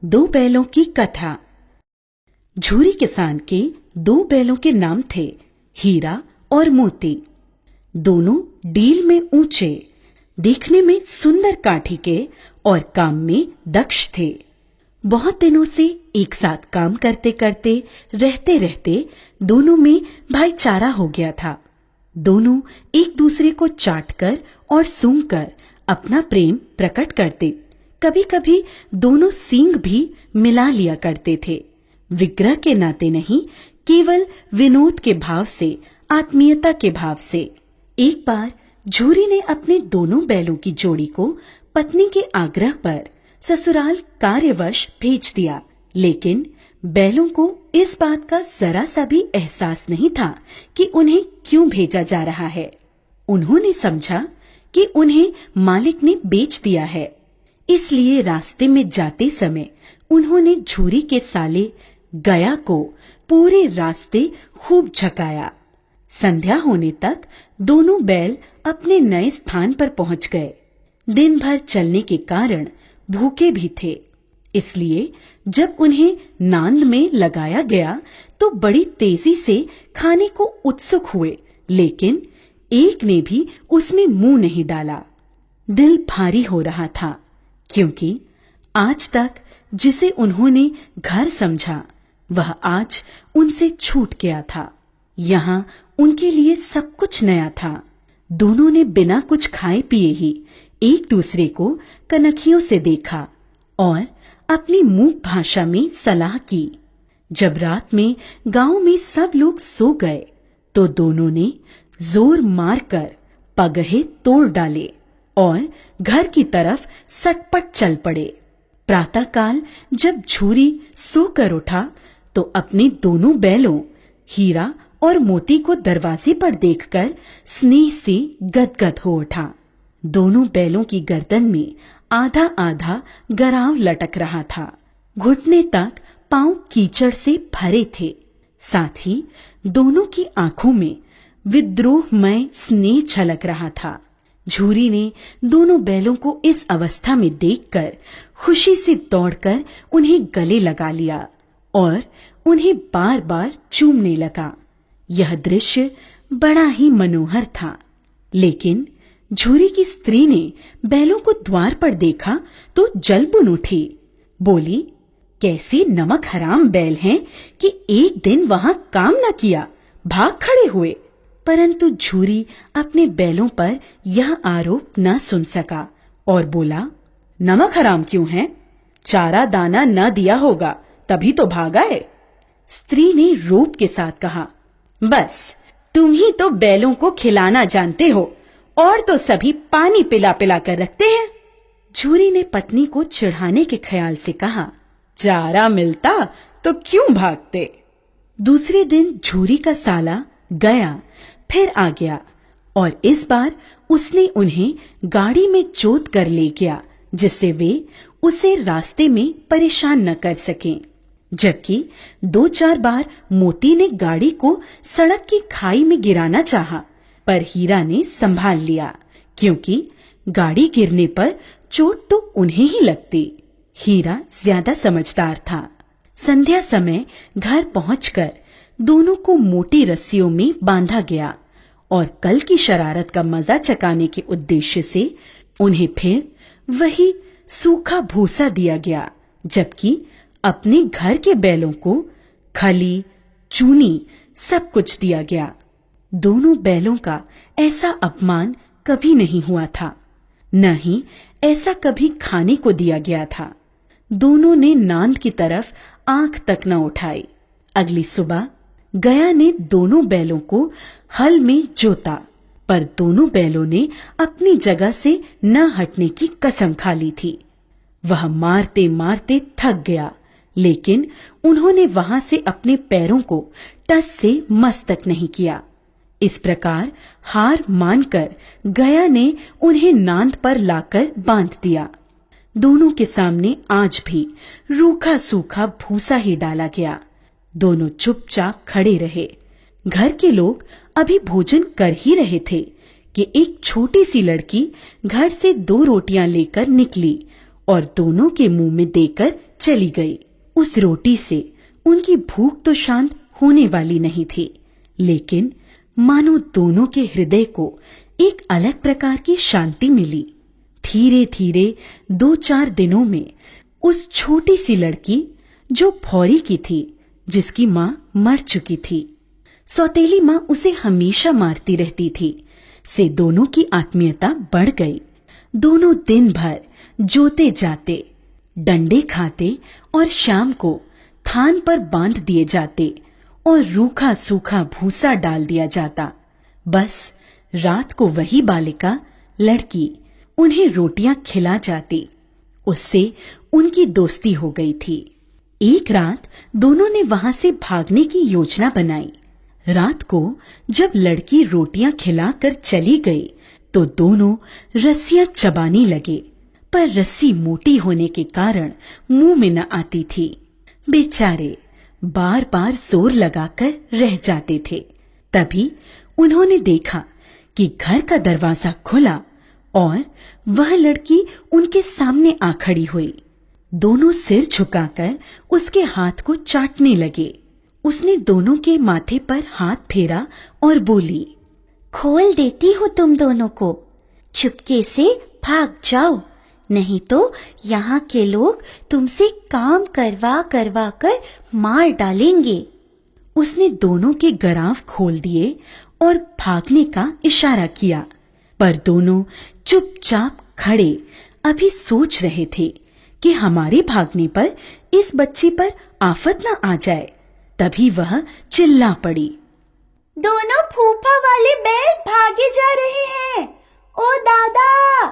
दो बैलों की कथा। झूरी किसान के दो बैलों के नाम थे हीरा और मोती। दोनों डील में ऊंचे, देखने में सुंदर काठी के और काम में दक्ष थे। बहुत दिनों से एक साथ काम करते करते रहते रहते दोनों में भाईचारा हो गया था। दोनों एक दूसरे को चाटकर और सूंघकर अपना प्रेम प्रकट करते। कभी कभी दोनों सींग भी मिला लिया करते थे। विग्रह के नाते नहीं, केवल विनोद के भाव से, आत्मीयता के भाव से। एक बार झूरी ने अपने दोनों बैलों की जोड़ी को पत्नी के आग्रह पर ससुराल कार्यवश भेज दिया, लेकिन बैलों को इस बात का जरा सा भी एहसास नहीं था कि उन्हें क्यों भेजा जा रहा है। उन्होंने समझा कि उन्हें मालिक ने बेच दिया है। इसलिए रास्ते में जाते समय उन्होंने झूरी के साले गया को पूरे रास्ते खूब झकाया। संध्या होने तक दोनों बैल अपने नए स्थान पर पहुंच गए। दिन भर चलने के कारण भूखे भी थे, इसलिए जब उन्हें नांद में लगाया गया तो बड़ी तेजी से खाने को उत्सुक हुए, लेकिन एक ने भी उसमें मुंह नहीं डाला। दिल भारी हो रहा था, क्योंकि आज तक जिसे उन्होंने घर समझा वह आज उनसे छूट गया था। यहाँ उनके लिए सब कुछ नया था। दोनों ने बिना कुछ खाए पिए ही एक दूसरे को कनखियों से देखा और अपनी मूक भाषा में सलाह की। जब रात में गांव में सब लोग सो गए तो दोनों ने जोर मारकर पगहे तोड़ डाले और घर की तरफ सटपट चल पड़े। प्रातःकाल जब झूरी सोकर उठा तो अपने दोनों बैलों हीरा और मोती को दरवाजे पर देखकर स्नेह से गदगद हो उठा। दोनों बैलों की गर्दन में आधा आधा गराव लटक रहा था। घुटने तक पांव कीचड़ से भरे थे। साथ ही दोनों की आंखों में विद्रोहमय स्नेह झलक रहा था। झूरी ने दोनों बैलों को इस अवस्था में देखकर खुशी से दौड़कर उन्हें गले लगा लिया और उन्हें बार बार चूमने लगा। यह दृश्य बड़ा ही मनोहर था, लेकिन झूरी की स्त्री ने बैलों को द्वार पर देखा तो जल बुन उठी। बोली, कैसी नमक हराम बैल हैं कि एक दिन वहां काम न किया, भाग खड़े हुए। परंतु झूरी अपने बैलों पर यह आरोप न सुन सका और बोला, नमक हराम क्यों है? चारा दाना न दिया होगा, तभी तो भाग आए। स्त्री ने रोब के साथ कहा, बस तुम ही तो बैलों को खिलाना जानते हो, और तो सभी पानी पिला पिला कर रखते हैं। झूरी ने पत्नी को चिढ़ाने के ख्याल से कहा, चारा मिलता तो क्यों भागते। दूसरे दिन झूरी का साला गया फिर आ गया और इस बार उसने उन्हें गाड़ी में जोत कर ले गया, जिससे वे उसे रास्ते में परेशान न कर सकें। जबकि 2-4 बार मोती ने गाड़ी को सड़क की खाई में गिराना चाहा, पर हीरा ने संभाल लिया, क्योंकि गाड़ी गिरने पर चोट तो उन्हें ही लगती। हीरा ज्यादा समझदार था। संध्या समय घर पहुंचकर दोनों को मोटी रस्सियों में बांधा गया और कल की शरारत का मजा चकाने के उद्देश्य से उन्हें फिर वही सूखा भूसा दिया गया, जबकि अपने घर के बैलों को खली, चूनी सब कुछ दिया गया। दोनों बैलों का ऐसा अपमान कभी नहीं हुआ था, न ही ऐसा कभी खाने को दिया गया था। दोनों ने नांद की तरफ आंख तक न उठाई। अगली सुबह गया ने दोनों बैलों को हल में जोता, पर दोनों बैलों ने अपनी जगह से न हटने की कसम खा ली थी। वह मारते मारते थक गया, लेकिन उन्होंने वहां से अपने पैरों को टस से मस तक नहीं किया। इस प्रकार हार मानकर गया ने उन्हें नांद पर लाकर बांध दिया। दोनों के सामने आज भी रूखा सूखा भूसा ही डाला गया। दोनों चुपचाप खड़े रहे। घर के लोग अभी भोजन कर ही रहे थे कि एक छोटी सी लड़की घर से 2 रोटियां लेकर निकली और दोनों के मुंह में देकर चली गई। उस रोटी से उनकी भूख तो शांत होने वाली नहीं थी, लेकिन मानो दोनों के हृदय को एक अलग प्रकार की शांति मिली। धीरे धीरे 2-4 दिनों में उस छोटी सी लड़की जो भौरी की थी, जिसकी माँ मर चुकी थी, सौतेली माँ उसे हमेशा मारती रहती थी, से दोनों की आत्मीयता बढ़ गई। दोनों दिन भर जोते जाते, डंडे खाते और शाम को थान पर बांध दिए जाते और रूखा सूखा भूसा डाल दिया जाता। बस रात को वही बालिका लड़की उन्हें रोटियां खिला जाती। उससे उनकी दोस्ती हो गई थी। एक रात दोनों ने वहां से भागने की योजना बनाई। रात को जब लड़की रोटियां खिलाकर चली गई तो दोनों रस्सियां चबाने लगे, पर रस्सी मोटी होने के कारण मुंह में न आती थी। बेचारे बार बार जोर लगाकर रह जाते थे। तभी उन्होंने देखा कि घर का दरवाजा खुला और वह लड़की उनके सामने आ खड़ी हुई। दोनों सिर झुकाकर उसके हाथ को चाटने लगे। उसने दोनों के माथे पर हाथ फेरा और बोली, खोल देती हूँ तुम दोनों को, चुपके से भाग जाओ, नहीं तो यहाँ के लोग तुमसे काम करवा करवा कर मार डालेंगे। उसने दोनों के गराव खोल दिए और भागने का इशारा किया, पर दोनों चुपचाप खड़े अभी सोच रहे थे कि हमारे भागने पर इस बच्ची पर आफत न आ जाए। तभी वह चिल्ला पड़ी, दोनों फूफा वाले बैल भागे जा रहे हैं। ओ दादा,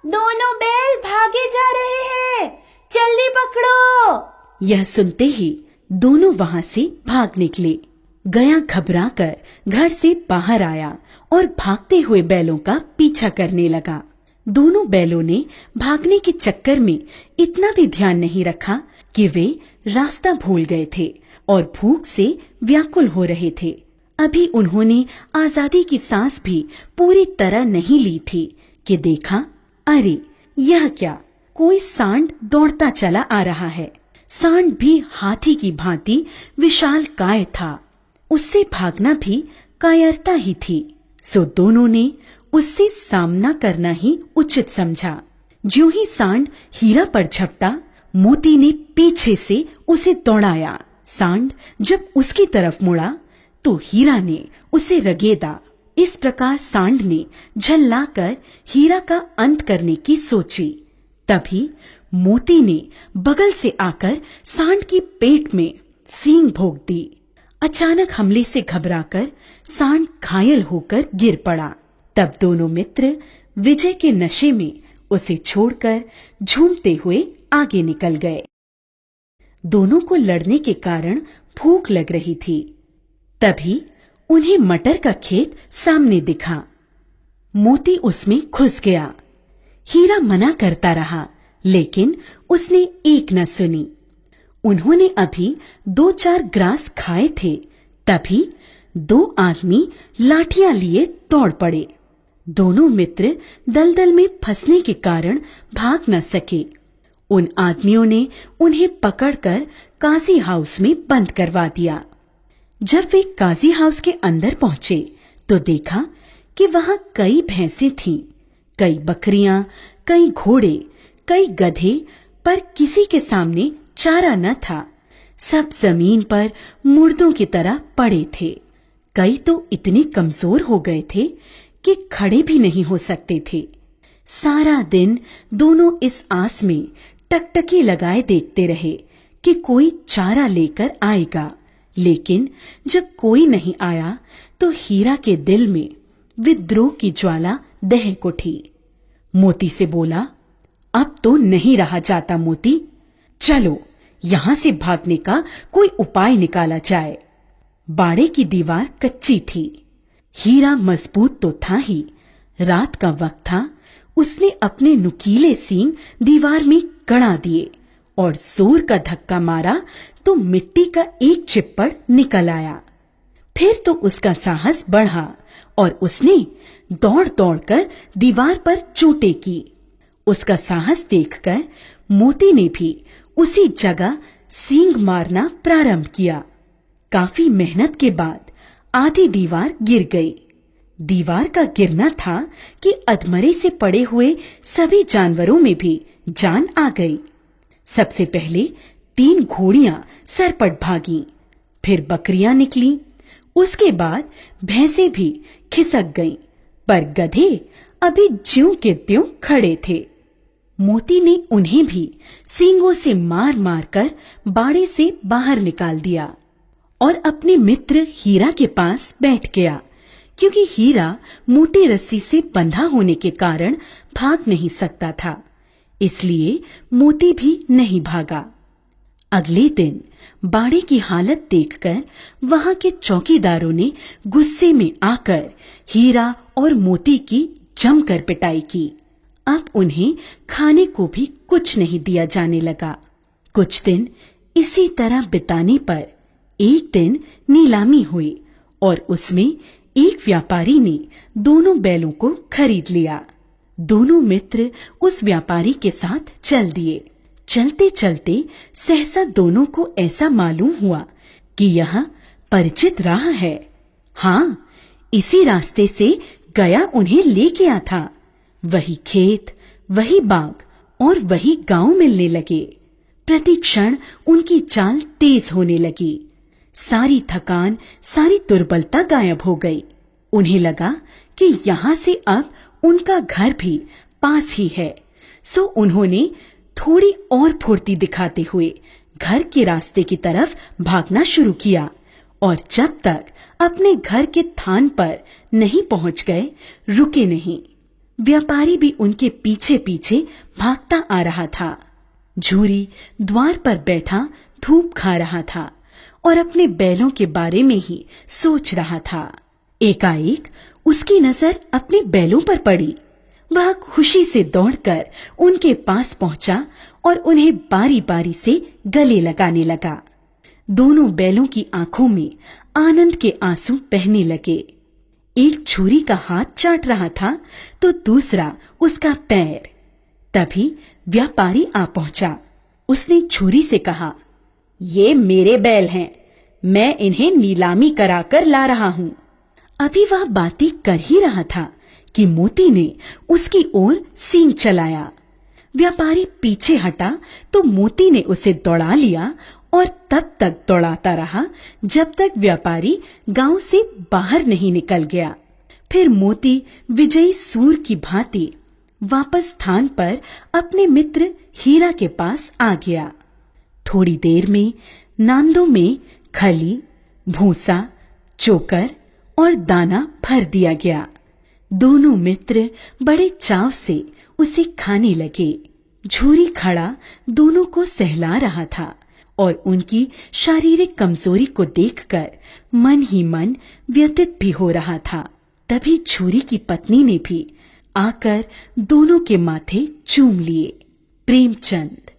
दोनों बैल भागे जा रहे हैं, जल्दी पकड़ो। यह सुनते ही दोनों वहां से भाग निकले। गया घबराकर घर से बाहर आया और भागते हुए बैलों का पीछा करने लगा। दोनों बैलों ने भागने के चक्कर में इतना भी ध्यान नहीं रखा कि वे रास्ता भूल गए थे और भूख से व्याकुल हो रहे थे। अभी उन्होंने आजादी की सांस भी पूरी तरह नहीं ली थी कि देखा, अरे यह क्या, कोई सांड दौड़ता चला आ रहा है। सांड भी हाथी की भांति विशाल काय था। उससे भागना भी कायरता ही थी, सो दोनों ने उससे सामना करना ही उचित समझा। ज्यों ही सांड हीरा पर झपटा, मोती ने पीछे से उसे दौड़ाया। सांड जब उसकी तरफ मुड़ा तो हीरा ने उसे रगेदा। इस प्रकार सांड ने झल्लाकर हीरा का अंत करने की सोची। तभी मोती ने बगल से आकर सांड की पेट में सींग भोंक दी। अचानक हमले से घबराकर सांड घायल होकर गिर पड़ा। तब दोनों मित्र विजय के नशे में उसे छोड़कर झूमते हुए आगे निकल गए। दोनों को लड़ने के कारण भूख लग रही थी। तभी उन्हें मटर का खेत सामने दिखा। मोती उसमें घुस गया। हीरा मना करता रहा, लेकिन उसने एक न सुनी। उन्होंने अभी 2-4 ग्रास खाए थे, तभी 2 आदमी लाठियां लिए दौड़ पड़े। दोनों मित्र दलदल में फंसने के कारण भाग न सके। उन आदमियों ने उन्हें पकड़कर काजी हाउस में बंद करवा दिया। जब वे काजी हाउस के अंदर पहुंचे तो देखा कि वहां कई भैंसें थीं, कई बकरियां, कई घोड़े, कई गधे, पर किसी के सामने चारा न था। सब जमीन पर मुर्दों की तरह पड़े थे। कई तो इतने कमजोर हो गए थे कि खड़े भी नहीं हो सकते थे। सारा दिन दोनों इस आस में टकटकी लगाए देखते रहे कि कोई चारा लेकर आएगा, लेकिन जब कोई नहीं आया तो हीरा के दिल में विद्रोह की ज्वाला दहक उठी। मोती से बोला, अब तो नहीं रहा जाता मोती, चलो यहां से भागने का कोई उपाय निकाला जाए। बाड़े की दीवार कच्ची थी। हीरा मजबूत तो था ही, रात का वक्त था। उसने अपने नुकीले सींग दीवार में गड़ा दिए और जोर का धक्का मारा तो मिट्टी का एक चिप्पड़ निकल आया। फिर तो उसका साहस बढ़ा और उसने दौड़ दौड़कर दीवार पर चोटें की। उसका साहस देखकर मोती ने भी उसी जगह सींग मारना प्रारंभ किया। काफी मेहनत के बाद आधी दीवार गिर गई। दीवार का गिरना था कि अधमरे से पड़े हुए सभी जानवरों में भी जान आ गई। सबसे पहले 3 घोड़ियां सरपट भागीं, फिर बकरियां निकलीं, उसके बाद भैंसें भी खिसक गईं, पर गधे अभी ज्यों के त्यों खड़े थे। मोती ने उन्हें भी सींगों से मार मार कर बाड़े से बाहर निकाल दिया और अपने मित्र हीरा के पास बैठ गया, क्योंकि हीरा मोटी रस्सी से बंधा होने के कारण भाग नहीं सकता था, इसलिए मोती भी नहीं भागा। अगले दिन बाड़े की हालत देखकर वहां के चौकीदारों ने गुस्से में आकर हीरा और मोती की जमकर पिटाई की। अब उन्हें खाने को भी कुछ नहीं दिया जाने लगा। कुछ दिन इसी तरह बिताने पर एक दिन नीलामी हुई और उसमें एक व्यापारी ने दोनों बैलों को खरीद लिया। दोनों मित्र उस व्यापारी के साथ चल दिए। चलते चलते सहसा दोनों को ऐसा मालूम हुआ कि यह परिचित राह है। हाँ, इसी रास्ते से गया उन्हें ले गया था। वही खेत, वही बाग और वही गांव मिलने लगे। प्रति क्षण उनकी चाल तेज होने लगी। सारी थकान, सारी दुर्बलता गायब हो गई। उन्हें लगा कि यहाँ से अब उनका घर भी पास ही है, सो उन्होंने थोड़ी और फुर्ती दिखाते हुए घर के रास्ते की तरफ भागना शुरू किया और जब तक अपने घर के थान पर नहीं पहुंच गए, रुके नहीं। व्यापारी भी उनके पीछे पीछे भागता आ रहा था। झूरी द्वार पर बैठा धूप खा रहा था और अपने बैलों के बारे में ही सोच रहा था। एकाएक उसकी नजर अपने बैलों पर पड़ी। वह खुशी से दौड़कर उनके पास पहुंचा और उन्हें बारी बारी से गले लगाने लगा। दोनों बैलों की आंखों में आनंद के आंसू बहने लगे। एक छुरी का हाथ चाट रहा था तो दूसरा उसका पैर। तभी व्यापारी आ पहुंचा। उसने छुरी से कहा, ये मेरे बैल हैं, मैं इन्हें नीलामी कराकर ला रहा हूं। अभी वह बातें कर ही रहा था कि मोती ने उसकी ओर सींग चलाया। व्यापारी पीछे हटा तो मोती ने उसे दौड़ा लिया और तब तक दौड़ाता रहा जब तक व्यापारी गांव से बाहर नहीं निकल गया। फिर मोती विजयी सूर की भांति वापस स्थान पर अपने मित्र हीरा के पास आ गया। थोड़ी देर में नांदों में खली, भूसा, चोकर और दाना भर दिया गया। दोनों मित्र बड़े चाव से उसे खाने लगे। झूरी खड़ा दोनों को सहला रहा था और उनकी शारीरिक कमजोरी को देखकर मन ही मन व्यथित भी हो रहा था। तभी झूरी की पत्नी ने भी आकर दोनों के माथे चूम लिए। प्रेमचंद।